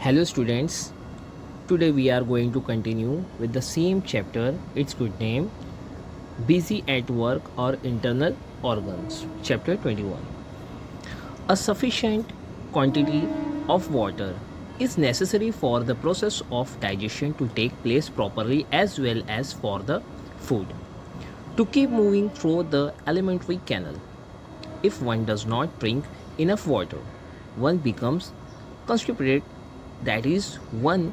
Hello students, today we are going to continue with the same chapter, its good name, Busy at Work or Internal Organs, chapter 21. A sufficient quantity of water is necessary for the process of digestion to take place properly as well as for the food to keep moving through the alimentary canal. If one does not drink enough water, one becomes constipated, that is, one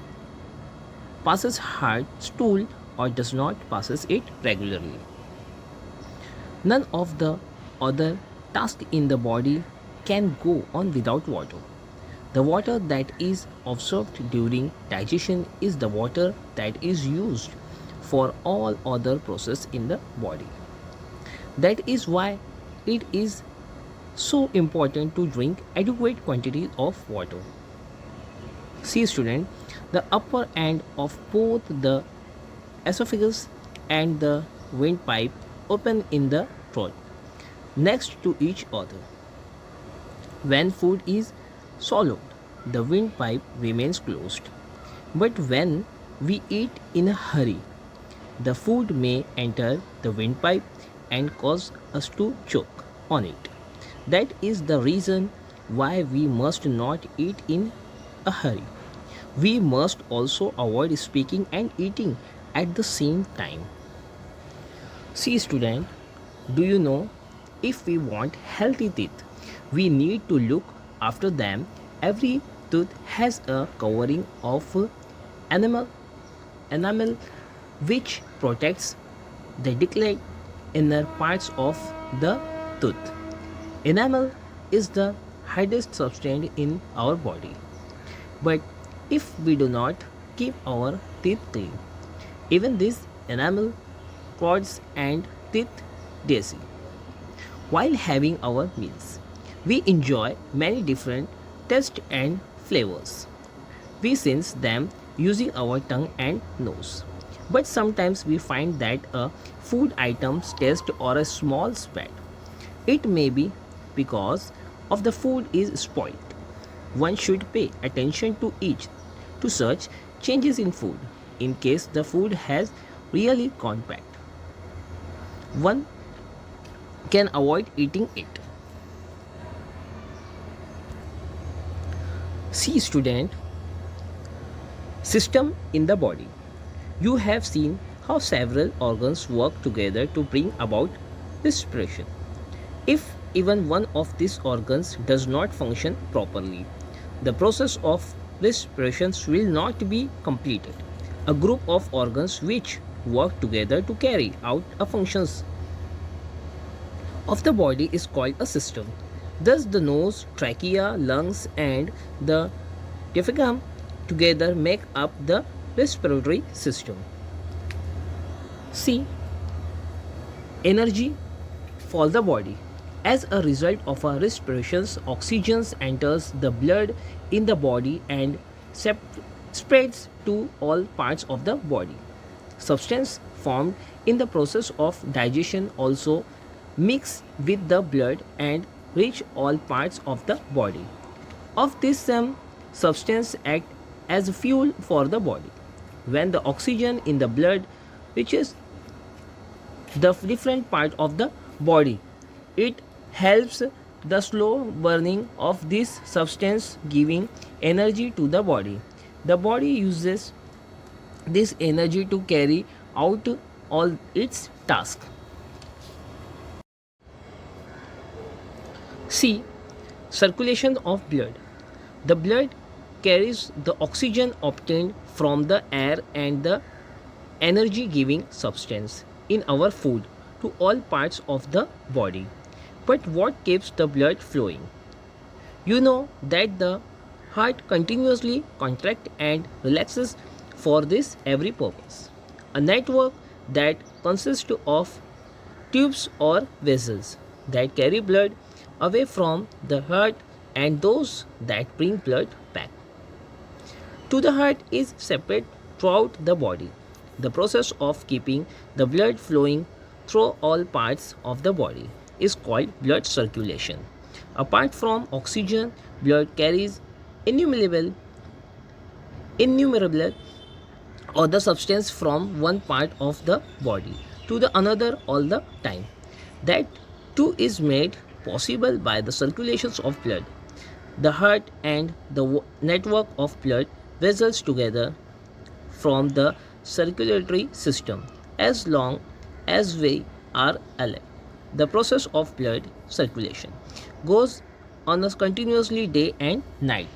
passes hard stool or does not passes it regularly. None of the other tasks in the body can go on without water. The water that is absorbed during digestion is the water that is used for all other process in the body. That is why it is so important to drink adequate quantities of water. See student, the upper end of both the esophagus and the windpipe open in the throat next to each other. When food is swallowed, the windpipe remains closed. But when we eat in a hurry, the food may enter the windpipe and cause us to choke on it. That is the reason why we must not eat in a hurry. We must also avoid speaking and eating at the same time. See student, do you know if we want healthy teeth, we need to look after them. Every tooth has a covering of enamel, enamel which protects the delicate inner parts of the tooth. Enamel is the hardest substance in our body. But if we do not keep our teeth clean, even this enamel cords and teeth daisy. While having our meals, we enjoy many different tastes and flavors. We sense them using our tongue and nose. But sometimes we find that a food item's taste or a small spat. It may be because of the food is spoiled. One should pay attention to each to such changes in food in case the food has really gone bad. One can avoid eating it. See student, system in the body. You have seen how several organs work together to bring about respiration. If even one of these organs does not function properly, the process of respiration will not be completed. A group of organs which work together to carry out a functions of the body is called a system. Thus, the nose, trachea, lungs, and the diaphragm together make up the respiratory system. See, energy for the body. As a result of our respirations, oxygen enters the blood in the body and spreads to all parts of the body. Substance formed in the process of digestion also mix with the blood and reach all parts of the body. Of this some substance act as fuel for the body. When the oxygen in the blood reaches the different part of the body, it helps the slow burning of this substance giving energy to the body. The body uses this energy to carry out all its tasks. See, circulation of blood. The blood carries the oxygen obtained from the air and the energy giving substance in our food to all parts of the body. But what keeps the blood flowing? You know that the heart continuously contracts and relaxes for this every purpose. A network that consists of tubes or vessels that carry blood away from the heart and those that bring blood back to the heart is separate throughout the body. The process of keeping the blood flowing through all parts of the body is called blood circulation. Apart from oxygen, blood carries innumerable innumerable other substance from one part of the body to the another all the time. That too is made possible by the circulations of blood. The heart and the network of blood vessels together from the circulatory system as long as we are alive. The process of blood circulation goes on us continuously day and night.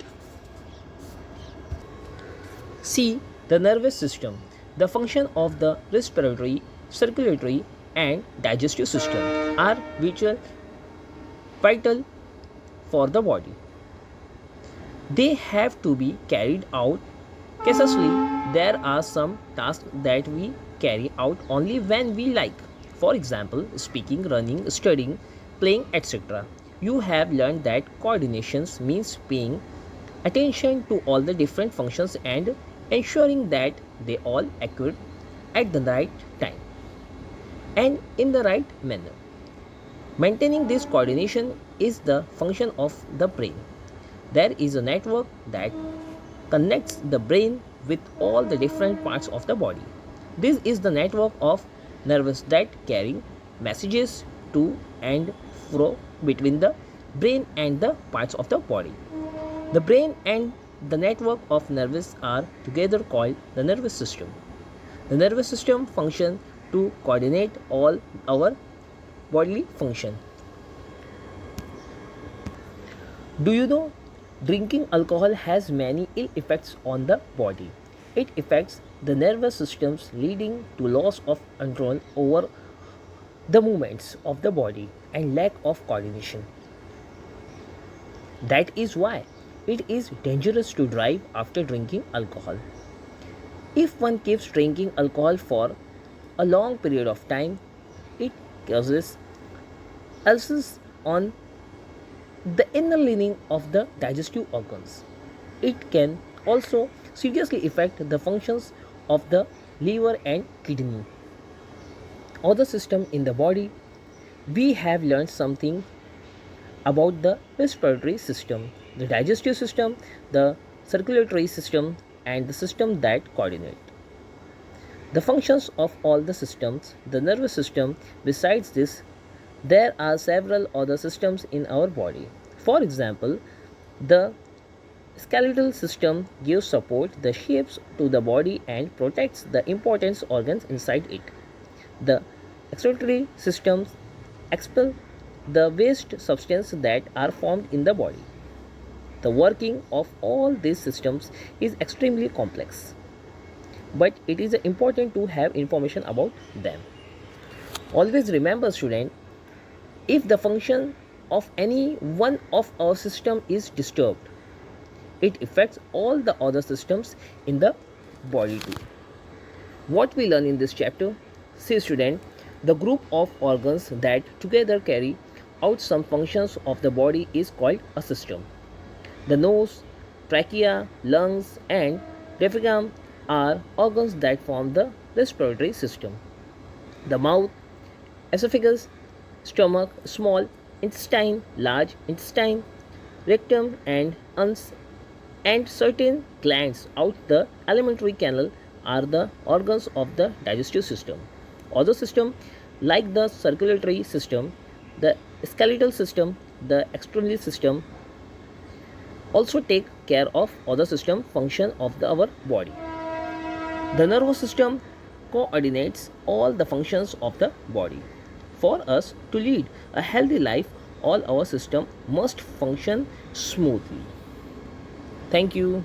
C. The nervous system. The function of the respiratory, circulatory, and digestive system are vital for the body. They have to be carried out cautiously. There are some tasks that we carry out only when we like. For example, speaking, running, studying, playing, etc. You have learned that coordinations means paying attention to all the different functions and ensuring that they all occur at the right time and in the right manner. Maintaining this coordination is the function of the brain. There is a network that connects the brain with all the different parts of the body. This is the network of nerves that carry messages to and fro between the brain and the parts of the body. The brain and the network of nerves are together called the nervous system. The nervous system functions to coordinate all our bodily function. Do you know drinking alcohol has many ill effects on the body? It affects the nervous systems, leading to loss of control over the movements of the body and lack of coordination. That is why it is dangerous to drive after drinking alcohol. If one keeps drinking alcohol for a long period of time, it causes ulcers on the inner lining of the digestive organs. It can also seriously affect the functions of the liver and kidney. Other system in the body, we have learned something about the respiratory system, the digestive system, the circulatory system, and the system that coordinate the functions of all the systems, the nervous system. Besides this, there are several other systems in our body. For example, the skeletal system gives support the shapes to the body and protects the important organs inside it. The excretory systems expel the waste substances that are formed in the body. The working of all these systems is extremely complex, but it is important to have information about them. Always remember, student, if the function of any one of our system is disturbed, it affects all the other systems in the body too. What we learn in this chapter? See, student, the group of organs that together carry out some functions of the body is called a system. The nose, trachea, lungs, and diaphragm are organs that form the respiratory system. The mouth, esophagus, stomach, small intestine, large intestine, rectum, and uns, and certain glands out the alimentary canal are the organs of the digestive system. Other systems like the circulatory system, the skeletal system, the external system also take care of other system function of our body. The nervous system coordinates all the functions of the body. For us to lead a healthy life, all our system must function smoothly. Thank you.